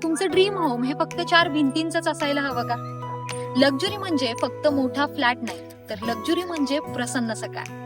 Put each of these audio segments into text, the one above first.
तुमचं dream home हे फक्त 4 भिंतींचंच असायला हवं का? लक्झरी म्हणजे फक्त मोठा फ्लॅट नाही, तर लक्झरी म्हणजे प्रसन्न सकाळ.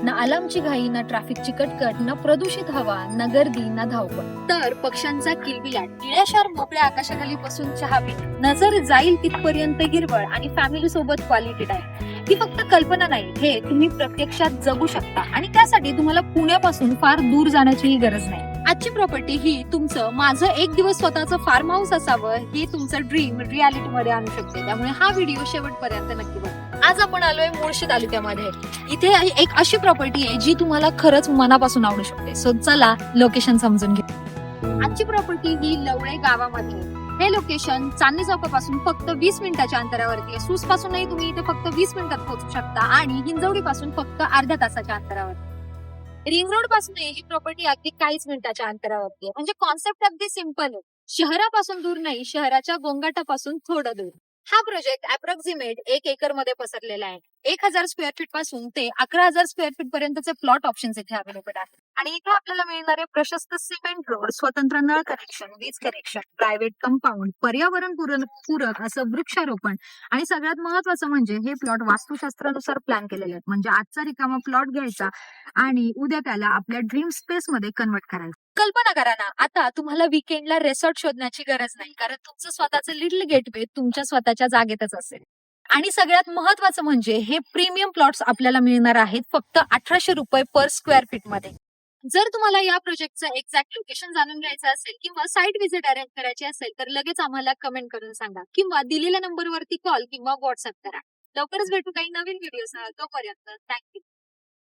ना अलार्मची घाई, ना ट्रॅफिकची कटकट, ना प्रदूषित हवा, ना गर्दी, ना धावपळ. तर पक्ष्यांचा किलबिलाट, निळ्याशार मोकळ्या आकाशाखाली बसून चहा पीत, नजर जाईल तिथपर्यंत हिरवळ आणि फॅमिली सोबत क्वालिटी टाइम. ही फक्त कल्पना नाही, हे तुम्ही प्रत्यक्षात जगू शकता आणि त्यासाठी तुम्हाला पुण्यापासून फार दूर जाण्याचीही गरज नाही. आजची प्रॉपर्टी ही तुमचं माझं एक दिवस स्वतःचं फार्म हाऊस असावं हे तुमचं ड्रीम रियालिटी मध्ये आणू शकते. त्यामुळे हा व्हिडिओ शेवटपर्यंत नक्की बघा. आज आपण आलोय मुळशी तालुक्यामध्ये. इथे एक अशी प्रॉपर्टी आहे जी तुम्हाला खरंच मनापासून आवडू शकते. सो चला लोकेशन समजून घेऊ. आजची प्रॉपर्टी ही लवळे गावामध्ये आहे. हे लोकेशन चांदणी चौकापासून फक्त 20 मिनिटाच्या अंतरावरती आहे. सूस पासूनही तुम्ही इथे फक्त 20 मिनिटात पोहोचू शकता आणि हिंजवडी पासून फक्त अर्ध्या तासाच्या अंतरावर. रिंग रोड पासून ही प्रॉपर्टी अगदी काहीच मिनिटाच्या अंतरावरती आहे. म्हणजे कॉन्सेप्ट अगदी सिंपल आहे. शहरापासून दूर नाही, शहराच्या गोंगाटापासून थोडं दूर. हा प्रोजेक्ट अप्रॉक्सिमेट 1 एकर मध्ये पसरलेला आहे. 1000 स्क्वेअर फीट पासून ते 11,000 स्क्वेअर फीट पर्यंतचे प्लॉट ऑप्शन्स इथे अवेलेबल आहेत. आणि इथे आपल्याला मिळणारे प्रशस्त सिमेंट रोड, स्वतंत्र नळ कनेक्शन, वीज कनेक्शन, प्रायव्हेट कंपाऊंड, पर्यावरण पूरक असं वृक्षारोपण आणि सगळ्यात महत्वाचं म्हणजे हे प्लॉट वास्तुशास्त्रानुसार प्लॅन केलेले आहेत. म्हणजे आजचा रिकामा प्लॉट घ्यायचा आणि उद्या त्याला आपल्या ड्रीम स्पेस मध्ये कन्वर्ट करायचं. कल्पना करा ना, आता तुम्हाला वीकेंडला रिसॉर्ट शोधण्याची गरज नाही, कारण तुमचं स्वतःचं लिटल गेटवे तुमच्या स्वतःच्या जागेतच असेल. आणि सगळ्यात महत्वाचं म्हणजे हे प्रीमियम प्लॉट्स आपल्याला मिळणार आहेत फक्त 1800 रुपये पर स्क्वेअर फीट मध्ये. जर तुम्हाला या प्रोजेक्टचं एक्झॅक्ट लोकेशन जाणून घ्यायचं असेल किंवा साईट व्हिजिट अरेंज करायची असेल तर लगेच आम्हाला कमेंट करून सांगा किंवा दिलेल्या नंबरवरती कॉल किंवा व्हॉट्सअप करा. लवकरच भेटू काही नवीन व्हिडिओ. तोपर्यंत थँक्यू.